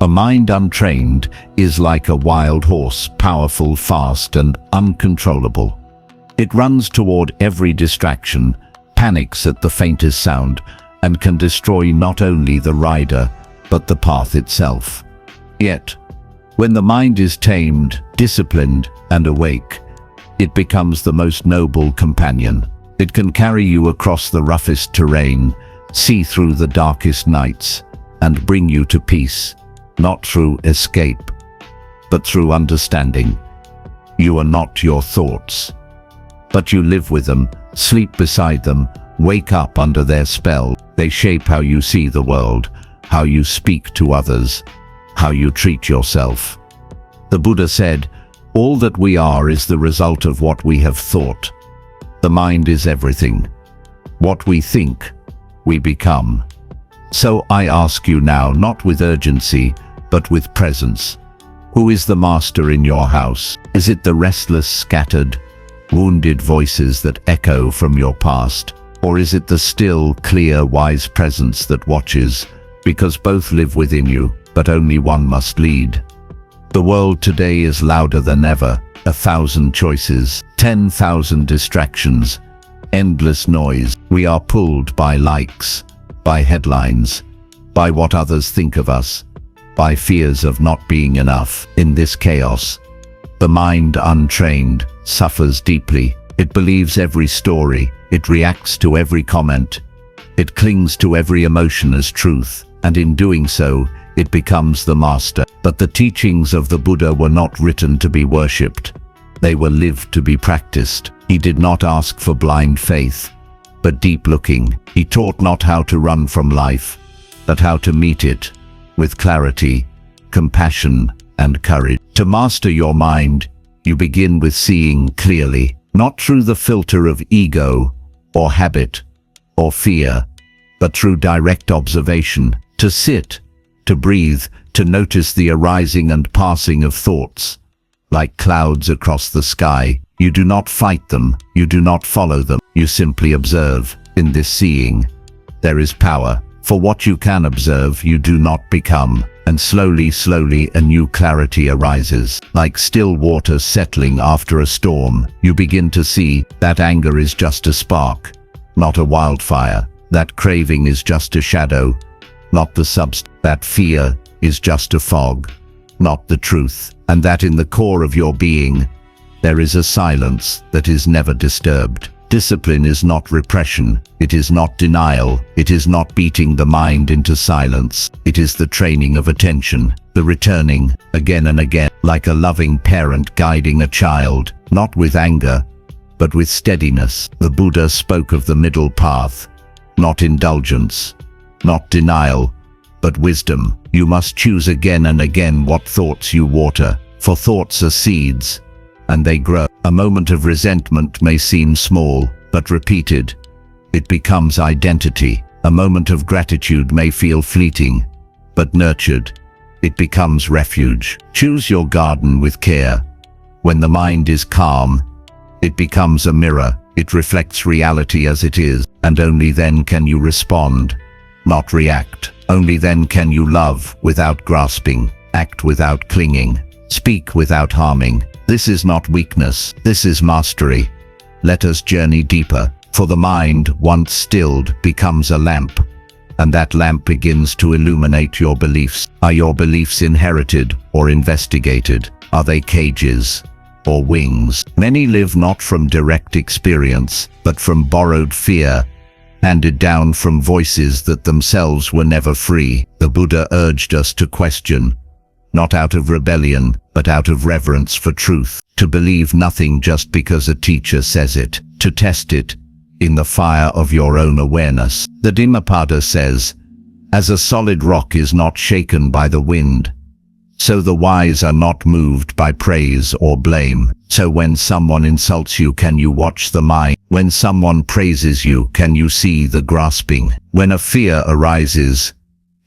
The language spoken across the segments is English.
A mind untrained is like a wild horse, powerful, fast, and uncontrollable. It runs toward every distraction, panics at the faintest sound, and can destroy not only the rider, but the path itself. Yet, when the mind is tamed, disciplined, and awake, it becomes the most noble companion. It can carry you across the roughest terrain, see through the darkest nights, and bring you to peace, not through escape, but through understanding. You are not your thoughts, but you live with them, sleep beside them, wake up under their spell. They shape how you see the world, how you speak to others, how you treat yourself. The Buddha said, "All that we are is the result of what we have thought." The mind is everything. What we think, we become. So I ask you now, not with urgency, but with presence. Who is the master in your house? Is it the restless, scattered, wounded voices that echo from your past? Or is it the still, clear, wise presence that watches? Because both live within you, but only one must lead. The world today is louder than ever. 1,000 choices, 10,000 distractions, endless noise. We are pulled by likes, by headlines, by what others think of us, by fears of not being enough. In this chaos, the mind untrained suffers deeply. It believes every story, it reacts to every comment, it clings to every emotion as truth, and in doing so, it becomes the master. But the teachings of the Buddha were not written to be worshipped. They were lived to be practiced. He did not ask for blind faith, but deep looking. He taught not how to run from life, but how to meet it with clarity, compassion, and courage. To master your mind, you begin with seeing clearly, not through the filter of ego, or habit, or fear, but through direct observation. To sit, to breathe, to notice the arising and passing of thoughts. Like clouds across the sky, you do not fight them, you do not follow them, you simply observe. In this seeing, there is power. For what you can observe, you do not become. And slowly, a new clarity arises. Like still water settling after a storm, you begin to see that anger is just a spark, not a wildfire. That craving is just a shadow, not the substance. That fear is just a fog, not the truth. And that in the core of your being, there is a silence that is never disturbed. Discipline is not repression, it is not denial, it is not beating the mind into silence. It is the training of attention, the returning, again and again, like a loving parent guiding a child, not with anger, but with steadiness. The Buddha spoke of the middle path, not indulgence, not denial, but wisdom. You must choose again and again what thoughts you water, for thoughts are seeds, and they grow. A moment of resentment may seem small, but repeated, it becomes identity. A moment of gratitude may feel fleeting, but nurtured, it becomes refuge. Choose your garden with care. When the mind is calm, it becomes a mirror. It reflects reality as it is, and only then can you respond, not react. Only then can you love without grasping, act without clinging, speak without harming. This is not weakness, this is mastery. Let us journey deeper, for the mind, once stilled, becomes a lamp, and that lamp begins to illuminate your beliefs. Are your beliefs inherited or investigated? Are they cages or wings? Many live not from direct experience, but from borrowed fear, handed down from voices that themselves were never free. The Buddha urged us to question, not out of rebellion, but out of reverence for truth. To believe nothing just because a teacher says it. To test it in the fire of your own awareness. The Dhammapada says, "As a solid rock is not shaken by the wind, so the wise are not moved by praise or blame." So when someone insults you, can you watch the mind? When someone praises you, can you see the grasping? When a fear arises,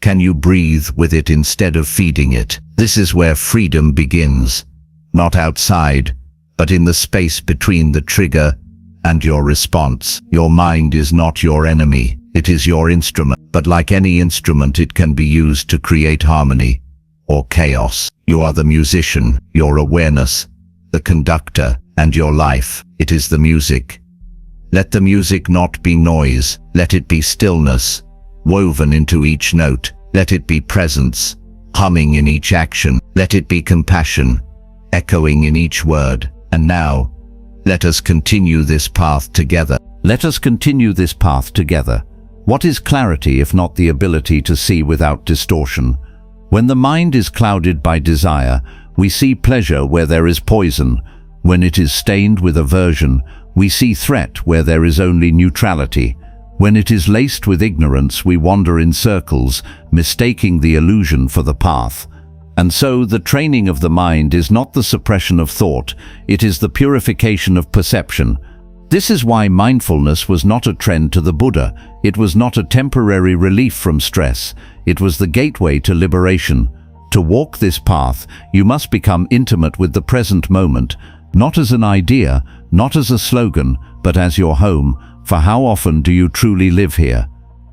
can you breathe with it instead of feeding it? This is where freedom begins, not outside, but in the space between the trigger and your response. Your mind is not your enemy, it is your instrument. But like any instrument, it can be used to create harmony or chaos. You are the musician, your awareness, the conductor, and your life. It is the music. Let the music not be noise, let it be stillness, woven into each note. Let it be presence, humming in each action. Let it be compassion, echoing in each word. And now, let us continue this path together. Let us continue this path together. What is clarity if not the ability to see without distortion? When the mind is clouded by desire, we see pleasure where there is poison. When it is stained with aversion, we see threat where there is only neutrality. When it is laced with ignorance, we wander in circles, mistaking the illusion for the path. And so the training of the mind is not the suppression of thought, it is the purification of perception. This is why mindfulness was not a trend to the Buddha. It was not a temporary relief from stress. It was the gateway to liberation. To walk this path, you must become intimate with the present moment, not as an idea, not as a slogan, but as your home. For how often do you truly live here?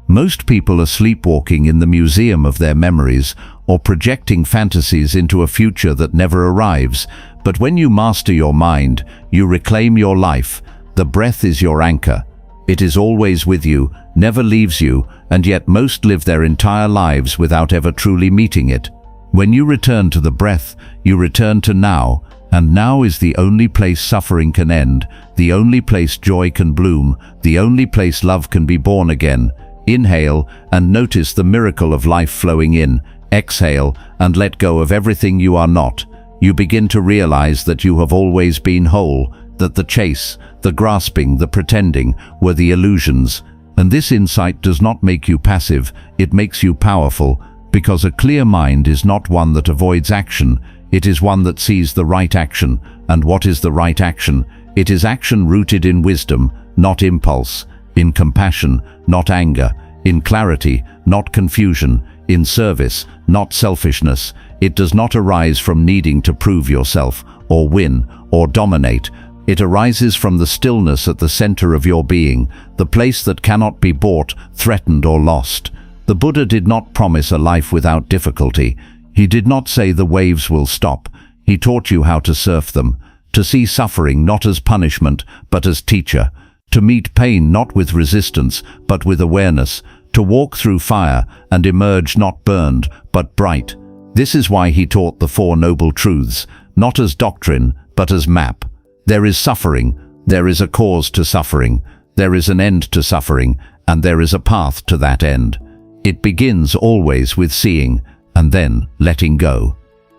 Most people are sleepwalking in the museum of their memories or projecting fantasies into a future that never arrives. But when you master your mind, you reclaim your life. The breath is your anchor. It is always with you, never leaves you, and yet most live their entire lives without ever truly meeting it. When you return to the breath, you return to now, and now is the only place suffering can end, the only place joy can bloom, the only place love can be born again. Inhale and notice the miracle of life flowing in. Exhale and let go of everything you are not. You begin to realize that you have always been whole, that the chase, the grasping, the pretending were the illusions. And this insight does not make you passive, it makes you powerful, because a clear mind is not one that avoids action, it is one that sees the right action. And what is the right action? It is action rooted in wisdom, not impulse, in compassion, not anger, in clarity, not confusion, in service, not selfishness. It does not arise from needing to prove yourself, or win, or dominate. It arises from the stillness at the center of your being, the place that cannot be bought, threatened, or lost. The Buddha did not promise a life without difficulty. He did not say the waves will stop. He taught you how to surf them, to see suffering not as punishment, but as teacher, to meet pain not with resistance, but with awareness, to walk through fire and emerge not burned, but bright. This is why he taught the Four Noble Truths, not as doctrine, but as map. There is suffering, there is a cause to suffering, there is an end to suffering, and there is a path to that end. It begins always with seeing, and then letting go.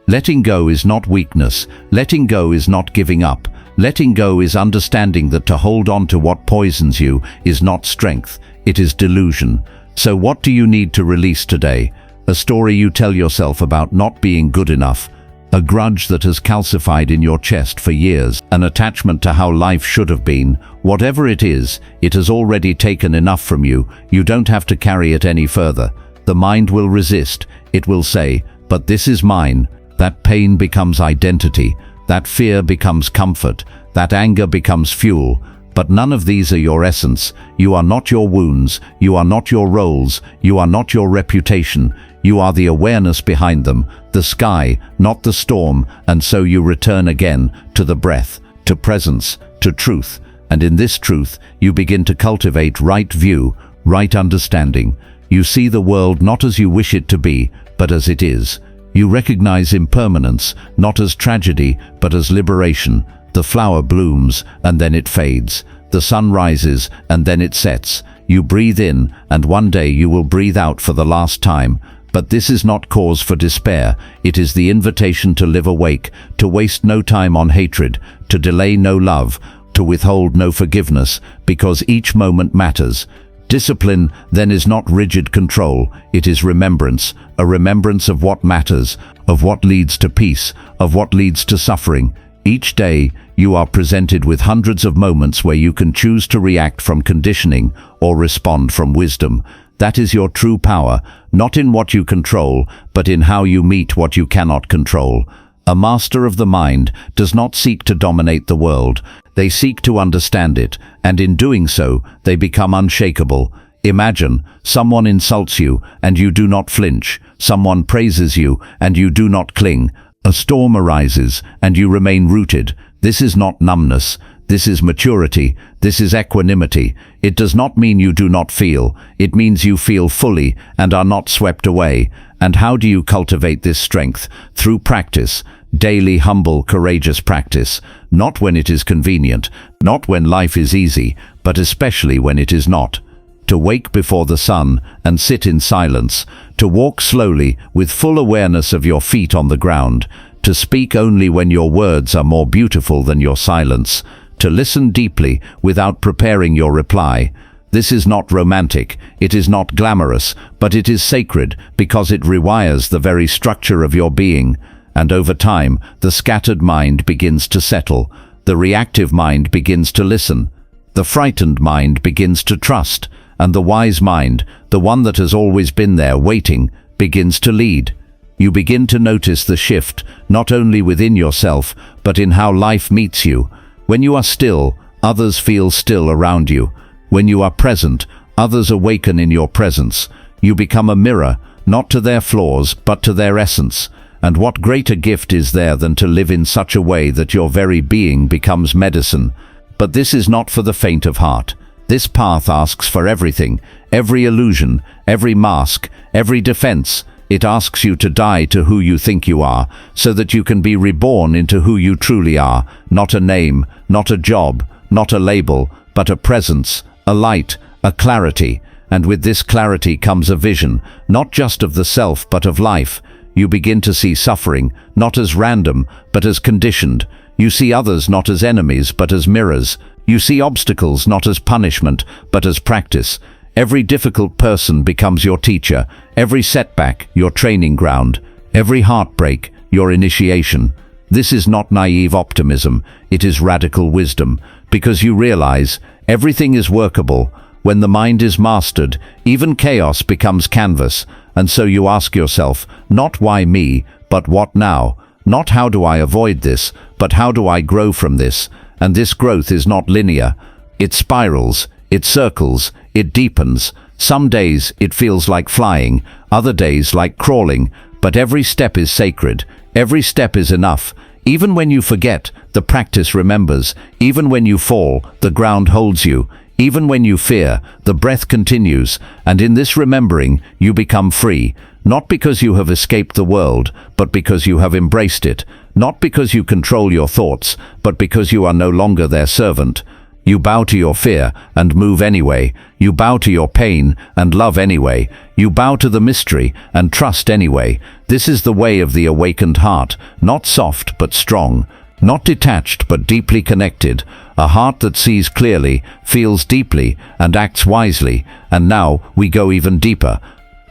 Letting go is not weakness, letting go is not giving up, letting go is understanding that to hold on to what poisons you is not strength, it is delusion. So what do you need to release today? A story you tell yourself about not being good enough, a grudge that has calcified in your chest for years, an attachment to how life should have been. Whatever it is, it has already taken enough from you. You don't have to carry it any further. The mind will resist. It will say, "But this is mine." That pain becomes identity. That fear becomes comfort. That anger becomes fuel. But none of these are your essence. You are not your wounds. You are not your roles. You are not your reputation. You are the awareness behind them, the sky, not the storm. And so you return again to the breath, to presence, to truth. And in this truth, you begin to cultivate right view, right understanding. You see the world not as you wish it to be, but as it is. You recognize impermanence, not as tragedy, but as liberation. The flower blooms, and then it fades. The sun rises, and then it sets. You breathe in, and one day you will breathe out for the last time. But this is not cause for despair. It is the invitation to live awake, to waste no time on hatred, to delay no love, to withhold no forgiveness, because each moment matters. Discipline, then, is not rigid control. It is remembrance, a remembrance of what matters, of what leads to peace, of what leads to suffering. Each day, you are presented with hundreds of moments where you can choose to react from conditioning or respond from wisdom. That is your true power, not in what you control, but in how you meet what you cannot control. A master of the mind does not seek to dominate the world. They seek to understand it, and in doing so, they become unshakable. Imagine, someone insults you, and you do not flinch. Someone praises you, and you do not cling. A storm arises, and you remain rooted. This is not numbness. This is maturity. This is equanimity. It does not mean you do not feel. It means you feel fully and are not swept away. And how do you cultivate this strength? Through practice. Daily, humble, courageous practice. Not when it is convenient, not when life is easy, but especially when it is not. To wake before the sun and sit in silence. To walk slowly with full awareness of your feet on the ground. To speak only when your words are more beautiful than your silence. To listen deeply without preparing your reply. This is not romantic, it is not glamorous, but it is sacred because it rewires the very structure of your being. And over time, the scattered mind begins to settle. The reactive mind begins to listen. The frightened mind begins to trust. And the wise mind, the one that has always been there waiting, begins to lead. You begin to notice the shift, not only within yourself, but in how life meets you. When you are still, others feel still around you. When you are present, others awaken in your presence. You become a mirror, not to their flaws, but to their essence. And what greater gift is there than to live in such a way that your very being becomes medicine? But this is not for the faint of heart. This path asks for everything, every illusion, every mask, every defense. It asks you to die to who you think you are, so that you can be reborn into who you truly are. Not a name, not a job, not a label, but a presence, a light, a clarity. And with this clarity comes a vision, not just of the self, but of life. You begin to see suffering, not as random, but as conditioned. You see others not as enemies, but as mirrors. You see obstacles not as punishment, but as practice. Every difficult person becomes your teacher, every setback your training ground, every heartbreak your initiation. This is not naive optimism, it is radical wisdom, because you realize everything is workable. When the mind is mastered, even chaos becomes canvas, and so you ask yourself, not why me, but what now? Not how do I avoid this, but how do I grow from this? And this growth is not linear. It spirals, it circles, it deepens. Some days it feels like flying, other days like crawling, but every step is sacred. Every step is enough. Even when you forget, the practice remembers. Even when you fall, the ground holds you. Even when you fear, the breath continues. And in this remembering, you become free. Not because you have escaped the world, but because you have embraced it. Not because you control your thoughts, but because you are no longer their servant. You bow to your fear and move anyway. You bow to your pain and love anyway. You bow to the mystery and trust anyway. This is the way of the awakened heart, not soft but strong, not detached but deeply connected. A heart that sees clearly, feels deeply, and acts wisely. And now we go even deeper.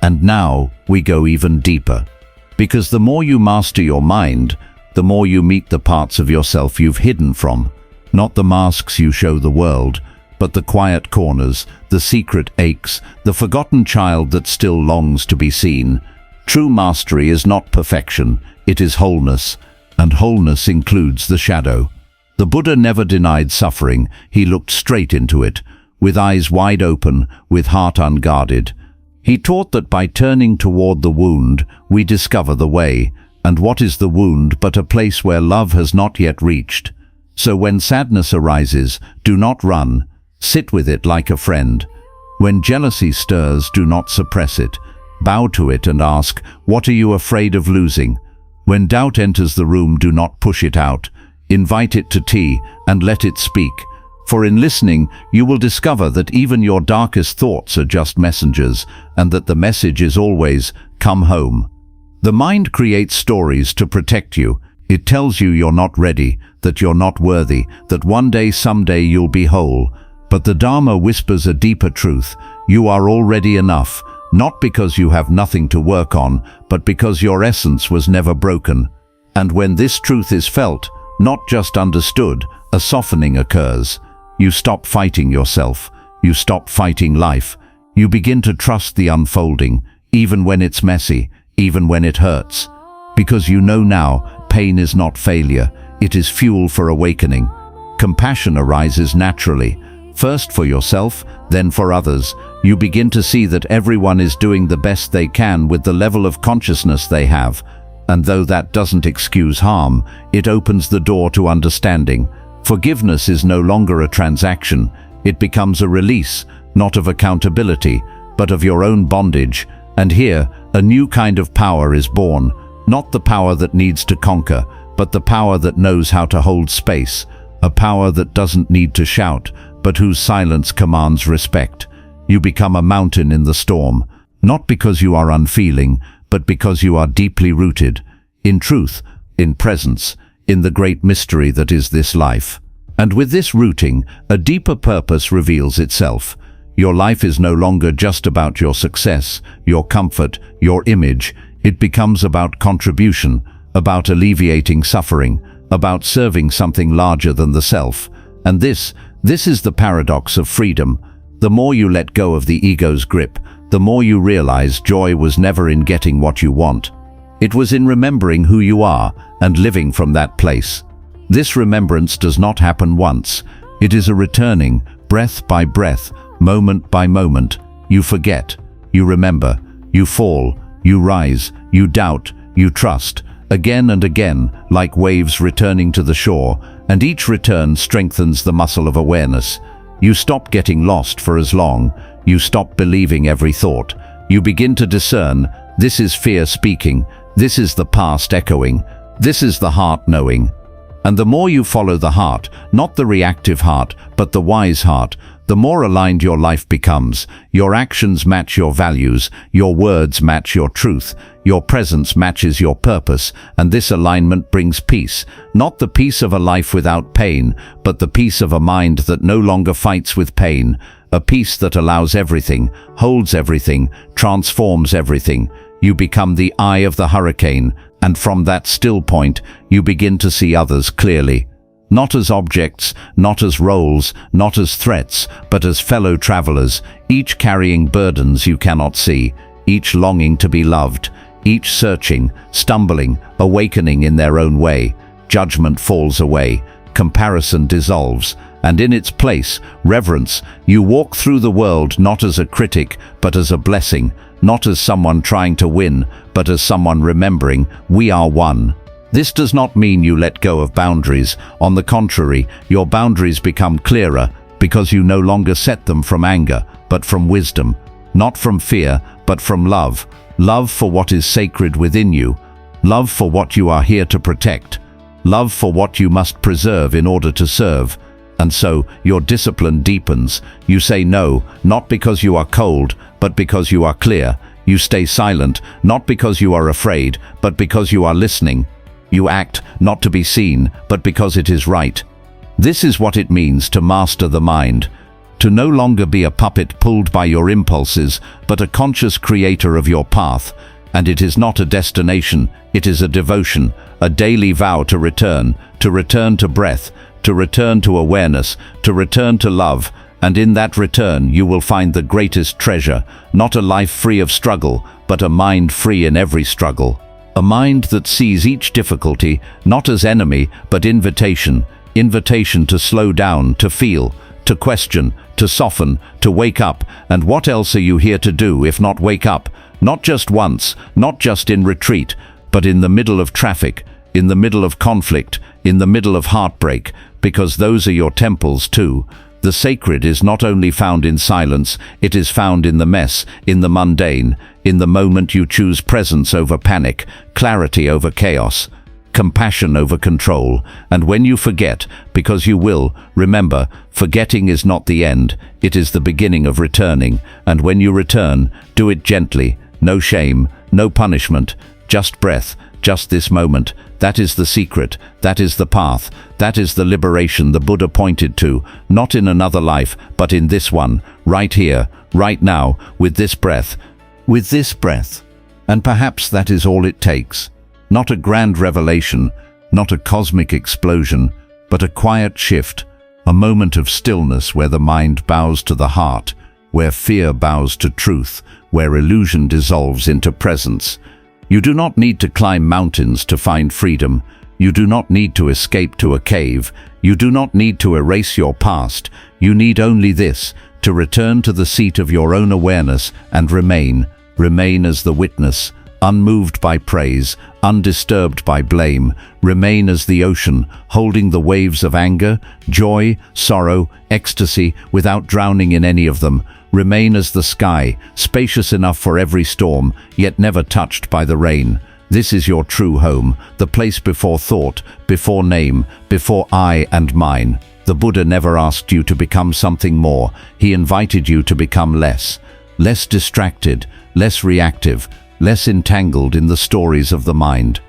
And now we go even deeper. Because the more you master your mind, the more you meet the parts of yourself you've hidden from. Not the masks you show the world, but the quiet corners, the secret aches, the forgotten child that still longs to be seen. True mastery is not perfection, it is wholeness, and wholeness includes the shadow. The Buddha never denied suffering, he looked straight into it, with eyes wide open, with heart unguarded. He taught that by turning toward the wound, we discover the way. And what is the wound but a place where love has not yet reached? So when sadness arises, do not run. Sit with it like a friend. When jealousy stirs, do not suppress it. Bow to it and ask, what are you afraid of losing? When doubt enters the room, do not push it out. Invite it to tea and let it speak. For in listening, you will discover that even your darkest thoughts are just messengers, and that the message is always, come home. The mind creates stories to protect you. It tells you you're not ready, that you're not worthy, that one day, someday you'll be whole. But the Dharma whispers a deeper truth. You are already enough, not because you have nothing to work on, but because your essence was never broken. And when this truth is felt, not just understood, a softening occurs. You stop fighting yourself. You stop fighting life. You begin to trust the unfolding, even when it's messy, even when it hurts. Because you know now, pain is not failure, it is fuel for awakening. Compassion arises naturally, first for yourself, then for others. You begin to see that everyone is doing the best they can with the level of consciousness they have, and though that doesn't excuse harm, it opens the door to understanding. Forgiveness is no longer a transaction. It becomes a release, not of accountability, but of your own bondage. And here, a new kind of power is born, not the power that needs to conquer, but the power that knows how to hold space, a power that doesn't need to shout, but whose silence commands respect. You become a mountain in the storm, not because you are unfeeling, but because you are deeply rooted, in truth, in presence, in the great mystery that is this life. And with this rooting, a deeper purpose reveals itself. Your life is no longer just about your success, your comfort, your image. It becomes about contribution, about alleviating suffering, about serving something larger than the self. And this is the paradox of freedom. The more you let go of the ego's grip, the more you realize joy was never in getting what you want. It was in remembering who you are and living from that place. This remembrance does not happen once. It is a returning, breath by breath, moment by moment. You forget, you remember, you fall, you rise, you doubt, you trust, again and again, like waves returning to the shore, and each return strengthens the muscle of awareness. You stop getting lost for as long. You stop believing every thought. You begin to discern, this is fear speaking, this is the past echoing, this is the heart knowing. And the more you follow the heart, not the reactive heart, but the wise heart, the more aligned your life becomes. Your actions match your values, your words match your truth, your presence matches your purpose, and this alignment brings peace. Not the peace of a life without pain, but the peace of a mind that no longer fights with pain. A peace that allows everything, holds everything, transforms everything. You become the eye of the hurricane, and from that still point, you begin to see others clearly. Not as objects, not as roles, not as threats, but as fellow travelers, each carrying burdens you cannot see, each longing to be loved, each searching, stumbling, awakening in their own way. Judgment falls away, comparison dissolves, and in its place, reverence. You walk through the world not as a critic, but as a blessing, not as someone trying to win, but as someone remembering, we are one. This does not mean you let go of boundaries. On the contrary, your boundaries become clearer because you no longer set them from anger, but from wisdom. Not from fear, but from love. Love for what is sacred within you. Love for what you are here to protect. Love for what you must preserve in order to serve. And so, your discipline deepens. You say no, not because you are cold, but because you are clear. You stay silent, not because you are afraid, but because you are listening. You act, not to be seen, but because it is right. This is what it means to master the mind. To no longer be a puppet pulled by your impulses, but a conscious creator of your path. And it is not a destination, it is a devotion, a daily vow to return to breath, to return to awareness, to return to love. And in that return you will find the greatest treasure, not a life free of struggle, but a mind free in every struggle. A mind that sees each difficulty not as enemy, but invitation. Invitation to slow down, to feel, to question, to soften, to wake up. And what else are you here to do if not wake up? Not just once, not just in retreat, but in the middle of traffic, in the middle of conflict, in the middle of heartbreak, because those are your temples too. The sacred is not only found in silence, it is found in the mess, in the mundane, in the moment you choose presence over panic, clarity over chaos, compassion over control. And when you forget, because you will, remember, forgetting is not the end, it is the beginning of returning. And when you return, do it gently, no shame, no punishment, just breath, just this moment. That is the secret, that is the path, that is the liberation the Buddha pointed to, not in another life, but in this one, right here, right now, with this breath. With this breath. And perhaps that is all it takes. Not a grand revelation, not a cosmic explosion, but a quiet shift, a moment of stillness where the mind bows to the heart, where fear bows to truth, where illusion dissolves into presence. You do not need to climb mountains to find freedom. You do not need to escape to a cave. You do not need to erase your past. You need only this, to return to the seat of your own awareness and remain as the witness, unmoved by praise, undisturbed by blame. Remain as the ocean, holding the waves of anger, joy, sorrow, ecstasy, without drowning in any of them. Remain as the sky, spacious enough for every storm, yet never touched by the rain. This is your true home, the place before thought, before name, before I and mine. The Buddha never asked you to become something more. He invited you to become less distracted, less reactive, less entangled in the stories of the mind.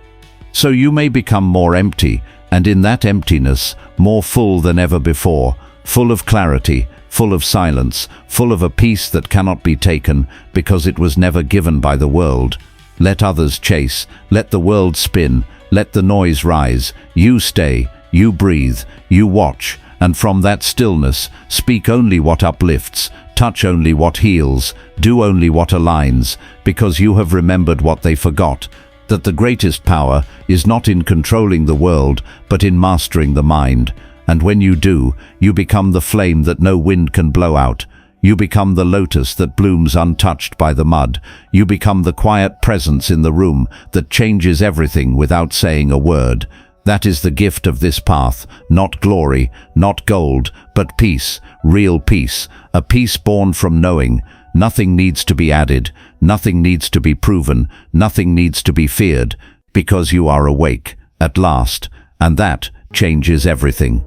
So you may become more empty, and in that emptiness, more full than ever before, full of clarity, full of silence, full of a peace that cannot be taken because it was never given by the world. Let others chase, let the world spin, let the noise rise. You stay, you breathe, you watch, and from that stillness, speak only what uplifts, touch only what heals, do only what aligns, because you have remembered what they forgot, that the greatest power is not in controlling the world, but in mastering the mind. And when you do, you become the flame that no wind can blow out. You become the lotus that blooms untouched by the mud. You become the quiet presence in the room that changes everything without saying a word. That is the gift of this path, not glory, not gold, but peace, real peace, a peace born from knowing. Nothing needs to be added, nothing needs to be proven, nothing needs to be feared, because you are awake, at last, and that changes everything.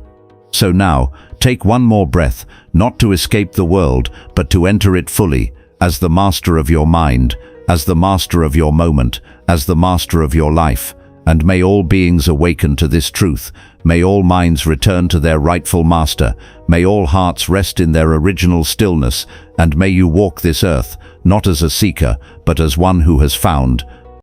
So now, take one more breath, not to escape the world, but to enter it fully, as the master of your mind, as the master of your moment, as the master of your life. And may all beings awaken to this truth. May all minds return to their rightful master. May all hearts rest in their original stillness. And may you walk this earth, not as a seeker, but as one who has found.